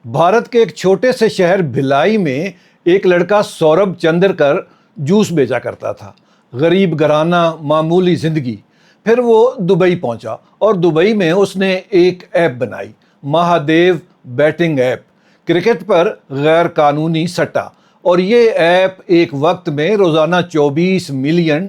بھارت کے ایک چھوٹے سے شہر بھلائی میں ایک لڑکا سوربھ چندرکر جوس بیچا کرتا تھا۔ غریب گھرانہ، معمولی زندگی۔ پھر وہ دبئی پہنچا اور دبئی میں اس نے ایک ایپ بنائی، مہادیو بیٹنگ ایپ، کرکٹ پر غیر قانونی سٹا۔ اور یہ ایپ ایک وقت میں روزانہ $24 ملین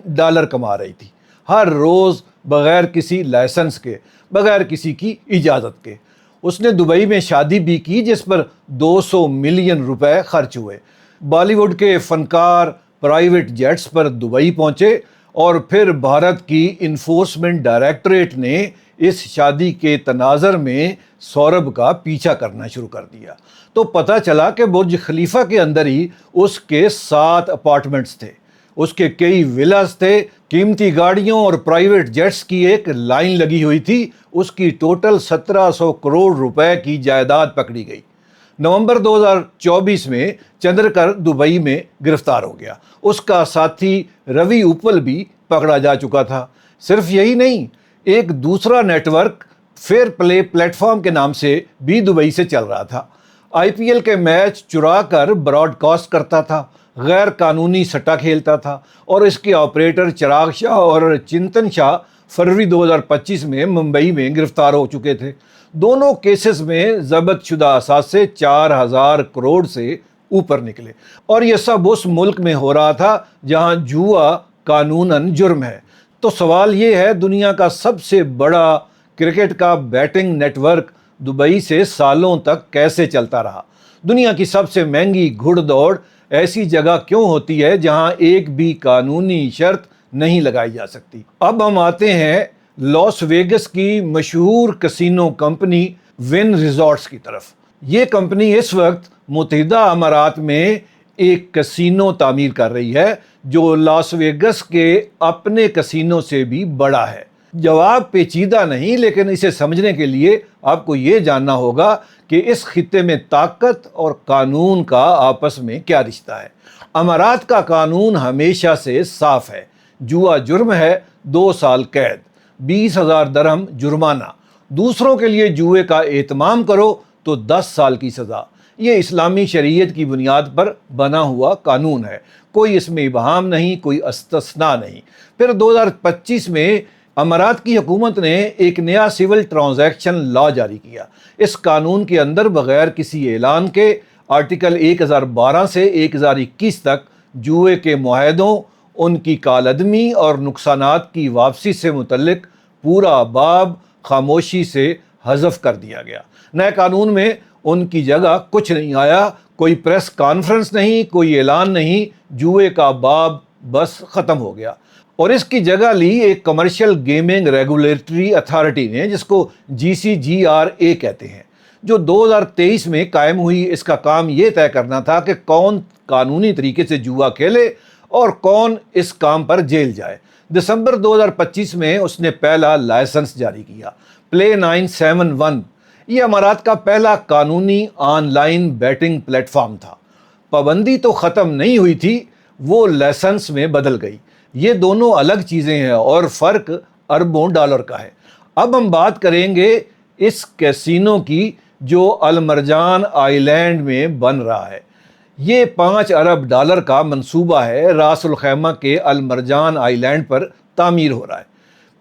کما رہی تھی، ہر روز بغیر کسی لائسنس کے، بغیر کسی کی اجازت کے۔ اس نے دبئی میں شادی بھی کی جس پر $200 ملین خرچ ہوئے۔ بالی ووڈ کے فنکار پرائیویٹ جیٹس پر دبئی پہنچے اور پھر بھارت کی انفورسمنٹ ڈائریکٹوریٹ نے اس شادی کے تناظر میں سوربھ کا پیچھا کرنا شروع کر دیا تو پتہ چلا کہ برج خلیفہ کے اندر ہی اس کے 7 اپارٹمنٹس تھے، اس کے کئی ولاز تھے، قیمتی گاڑیوں اور پرائیویٹ جیٹس کی ایک لائن لگی ہوئی تھی۔ اس کی ٹوٹل 1700 کروڑ روپے کی جائیداد پکڑی گئی۔ نومبر 2024 میں چندرکر دبئی میں گرفتار ہو گیا۔ اس کا ساتھی روی اوپل بھی پکڑا جا چکا تھا۔ صرف یہی نہیں، ایک دوسرا network fair play platform کے نام سے بھی دبئی سے چل رہا تھا۔ IPL کے میچ چرا کر براڈ کاسٹ کرتا تھا، غیر قانونی سٹا کھیلتا تھا، اور اس کے آپریٹر چراغ شاہ اور چنتن شاہ فروری 2025 میں ممبئی میں گرفتار ہو چکے تھے۔ دونوں کیسز میں ضبط شدہ اثاثے 4000 کروڑ سے اوپر نکلے، اور یہ سب اس ملک میں ہو رہا تھا جہاں جوا قانوناً جرم ہے۔ تو سوال یہ ہے، دنیا کا سب سے بڑا کرکٹ کا بیٹنگ نیٹ ورک دبئی سے سالوں تک کیسے چلتا رہا؟ دنیا کی سب سے مہنگی گھڑ دوڑ ایسی جگہ کیوں ہوتی ہے جہاں ایک بھی قانونی شرط نہیں لگائی جا سکتی؟ اب ہم آتے ہیں لاس ویگس کی مشہور کسینو کمپنی ون ریزارٹس کی طرف۔ یہ کمپنی اس وقت متحدہ امارات میں ایک کسینو تعمیر کر رہی ہے جو لاس ویگس کے اپنے کسینو سے بھی بڑا ہے۔ جواب پیچیدہ نہیں، لیکن اسے سمجھنے کے لیے آپ کو یہ جاننا ہوگا کہ اس خطے میں طاقت اور قانون کا آپس میں کیا رشتہ ہے۔ امارات کا قانون ہمیشہ سے صاف ہے، جوا جرم ہے، 2 سال قید، 20,000 درہم جرمانہ، دوسروں کے لیے جوئے کا اہتمام کرو تو 10 سال کی سزا۔ یہ اسلامی شریعت کی بنیاد پر بنا ہوا قانون ہے، کوئی اس میں ابہام نہیں، کوئی استثناء نہیں۔ پھر 2025 میں امارات کی حکومت نے ایک نیا سول ٹرانزیکشن لا جاری کیا۔ اس قانون کے اندر بغیر کسی اعلان کے آرٹیکل 1012 سے 1021 تک جوئے کے معاہدوں، ان کی کالعدمی اور نقصانات کی واپسی سے متعلق پورا باب خاموشی سے حذف کر دیا گیا۔ نئے قانون میں ان کی جگہ کچھ نہیں آیا، کوئی پریس کانفرنس نہیں، کوئی اعلان نہیں، جوئے کا باب بس ختم ہو گیا۔ اور اس کی جگہ لی ایک کمرشل گیمنگ ریگولیٹری اتھارٹی نے، جس کو GCGRA کہتے ہیں، جو 2023 میں قائم ہوئی۔ اس کا کام یہ طے کرنا تھا کہ کون قانونی طریقے سے جوا کھیلے اور کون اس کام پر جیل جائے۔ دسمبر 2025 میں اس نے پہلا لائسنس جاری کیا، پلے 971۔ یہ امارات کا پہلا قانونی on line batting plate form تھا۔ پابندی تو ختم نہیں ہوئی تھی، وہ لائسنس میں بدل گئی۔ یہ دونوں الگ چیزیں ہیں اور فرق اربوں ڈالر کا ہے۔ اب ہم بات کریں گے اس کیسینو کی جو المرجان آئی لینڈ میں بن رہا ہے۔ یہ $5 ارب کا منصوبہ ہے، راس الخیمہ کے المرجان آئی لینڈ پر تعمیر ہو رہا ہے۔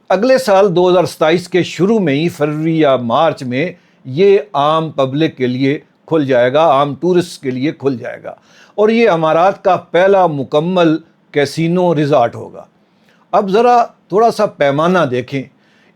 اگلے سال 2027 کے شروع میں ہی، فروری یا مارچ میں، یہ عام پبلک کے لیے کھل جائے گا، عام ٹورسٹ کے لیے کھل جائے گا، اور یہ امارات کا پہلا مکمل کیسینو ریزارٹ ہوگا۔ اب ذرا تھوڑا سا پیمانہ دیکھیں،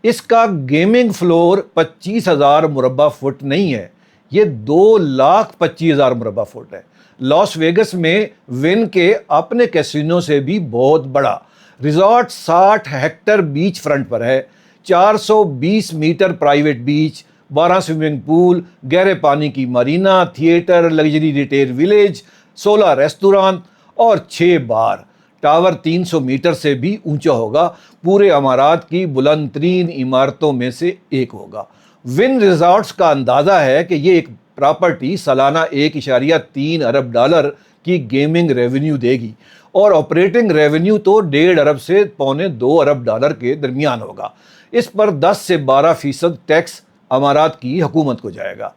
اس کا گیمنگ فلور 25,000 مربع فٹ نہیں ہے، یہ 2,25,000 مربع فٹ ہے۔ لاس ویگس میں ون کے اپنے کیسینو سے بھی بہت بڑا ریزارٹ 60 ہیکٹر بیچ فرنٹ پر ہے، 420 meter private beach, 12 swimming pool, گہرے پانی کی marina, theatre, luxury retail village, 16 restaurant اور 6 بار۔ ٹاور 300 میٹر سے بھی اونچا ہوگا، پورے امارات کی بلند ترین عمارتوں میں سے ایک ہوگا۔ ون ریزارٹس کا اندازہ ہے کہ یہ ایک پراپرٹی سالانہ $1.3 ارب کی گیمنگ ریونیو دے گی، اور آپریٹنگ ریونیو تو $1.5 ارب سے $2.25 ارب کے درمیان ہوگا۔ اس پر 10 سے 12% ٹیکس امارات کی حکومت کو جائے گا۔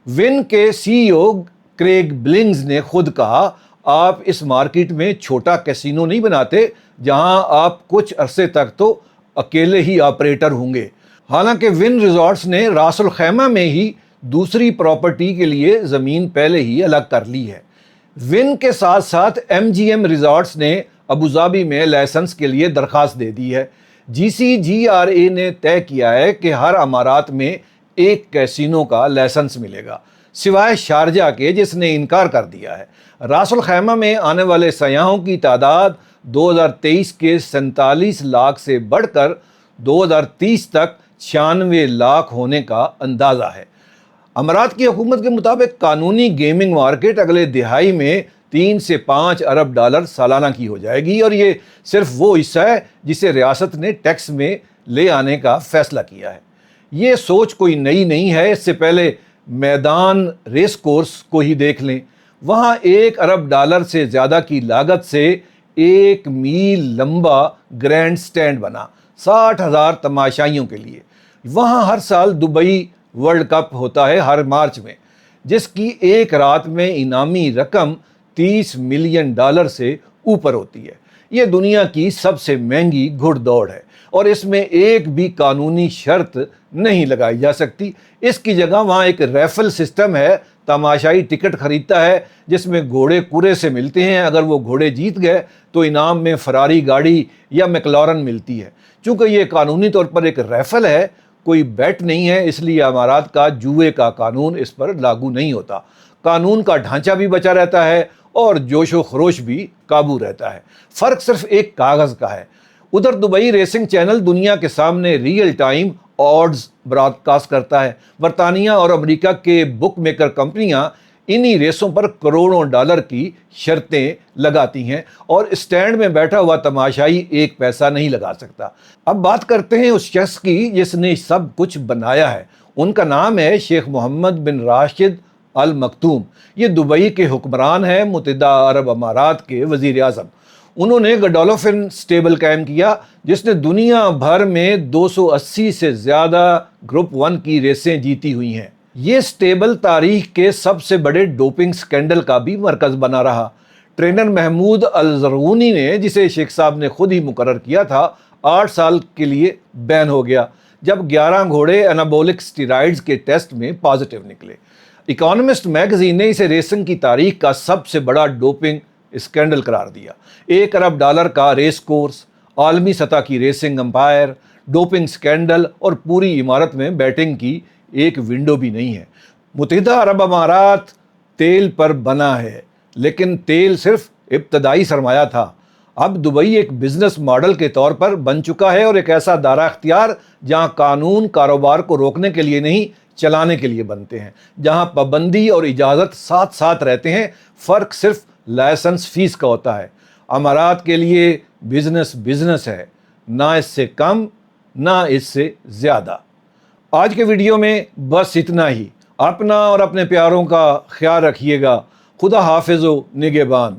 ون کے CEO کریگ بلنگز نے خود کہا، آپ اس مارکیٹ میں چھوٹا کیسینو نہیں بناتے جہاں آپ کچھ عرصے تک تو اکیلے ہی آپریٹر ہوں گے۔ حالانکہ ون ریزارٹس نے راس الخیمہ میں ہی دوسری پراپرٹی کے لیے زمین پہلے ہی الگ کر لی ہے۔ ون کے ساتھ ساتھ MGM ریزارٹس نے ابوظہبی میں لائسنس کے لیے درخواست دے دی ہے۔ GCGRA نے طے کیا ہے کہ ہر امارات میں ایک کیسینو کا لائسنس ملے گا، سوائے شارجہ کے جس نے انکار کر دیا ہے۔ راس الخیمہ میں آنے والے سیاحوں کی تعداد 2023 کے 47 لاکھ سے بڑھ کر 2030 تک 96 لاکھ ہونے کا اندازہ ہے۔ امارات کی حکومت کے مطابق قانونی گیمنگ مارکیٹ اگلے دہائی میں 3 سے 5 ارب ڈالر سالانہ کی ہو جائے گی، اور یہ صرف وہ حصہ ہے جسے ریاست نے ٹیکس میں لے آنے کا فیصلہ کیا ہے۔ یہ سوچ کوئی نئی نہیں ہے، اس سے پہلے میدان ریس کورس کو ہی دیکھ لیں۔ وہاں 1 ارب ڈالر سے زیادہ کی لاگت سے 1 میل لمبا گرینڈ سٹینڈ بنا 60,000 تماشائیوں کے لیے۔ وہاں ہر سال دبئی ورلڈ کپ ہوتا ہے ہر مارچ میں، جس کی ایک رات میں انعامی رقم 30 ملین ڈالر سے اوپر ہوتی ہے۔ یہ دنیا کی سب سے مہنگی گھڑ دوڑ ہے، اور اس میں ایک بھی قانونی شرط نہیں لگائی جا سکتی۔ اس کی جگہ وہاں ایک ریفل سسٹم ہے، تماشائی ٹکٹ خریدتا ہے جس میں گھوڑے کرے سے ملتے ہیں، اگر وہ گھوڑے جیت گئے تو انعام میں فراری گاڑی یا میکلارن ملتی ہے۔ چونکہ یہ قانونی طور پر ایک ریفل ہے، کوئی بیٹ نہیں ہے، اس لیے امارات کا جوئے کا قانون اس پر لاگو نہیں ہوتا۔ قانون کا ڈھانچہ بھی بچا رہتا ہے اور جوش و خروش بھی قابو رہتا ہے۔ فرق صرف ایک کاغذ کا ہے۔ ادھر دبئی ریسنگ چینل دنیا کے سامنے real time odds broadcast کرتا ہے۔ برطانیہ اور امریکہ کے بک میکر کمپنیاں انہی ریسوں پر کروڑوں ڈالر کی شرطیں لگاتی ہیں، اور اسٹینڈ میں بیٹھا ہوا تماشائی 1 پیسہ نہیں لگا سکتا۔ اب بات کرتے ہیں اس شخص کی جس نے سب کچھ بنایا ہے۔ ان کا نام ہے شیخ محمد بن راشد ال مکتوم۔ یہ دبئی کے حکمران ہیں، متحدہ عرب امارات کے وزیر اعظم۔ انہوں نے گڈولفن اسٹیبل قائم کیا جس نے دنیا بھر میں 280 سے زیادہ گروپ 1 کی ریسیں جیتی ہوئی ہیں۔ یہ اسٹیبل تاریخ کے سب سے بڑے ڈوپنگ سکینڈل کا بھی مرکز بنا رہا۔ ٹرینر محمود الزرغونی نے، جسے شیخ صاحب نے خود ہی مقرر کیا تھا، 8 سال کے لیے بین ہو گیا جب 11 گھوڑے انابولک اسٹیرائڈز کے ٹیسٹ میں پازیٹیو نکلے۔ اکانومسٹ میگزین نے اسے ریسنگ کی تاریخ کا سب سے بڑا ڈوپنگ اسکینڈل قرار دیا۔ 1 ارب ڈالر کا ریس کورس، عالمی سطح کی ریسنگ امپائر، ڈوپنگ اسکینڈل، اور پوری عمارت میں بیٹنگ کی ایک ونڈو بھی نہیں ہے۔ متحدہ عرب امارات تیل پر بنا ہے، لیکن تیل صرف ابتدائی سرمایہ تھا۔ اب دبئی ایک بزنس ماڈل کے طور پر بن چکا ہے، اور ایک ایسا دارہ اختیار جہاں قانون کاروبار کو روکنے کے لیے نہیں، چلانے کے لیے بنتے ہیں، جہاں پابندی اور اجازت ساتھ ساتھ رہتے ہیں۔ فرق صرف لائسنس فیس کا ہوتا ہے۔ امارات کے لیے بزنس ہے، نہ اس سے کم نہ اس سے زیادہ۔ آج کے ویڈیو میں بس اتنا ہی۔ اپنا اور اپنے پیاروں کا خیال رکھیے گا۔ خدا حافظ و نگہبان۔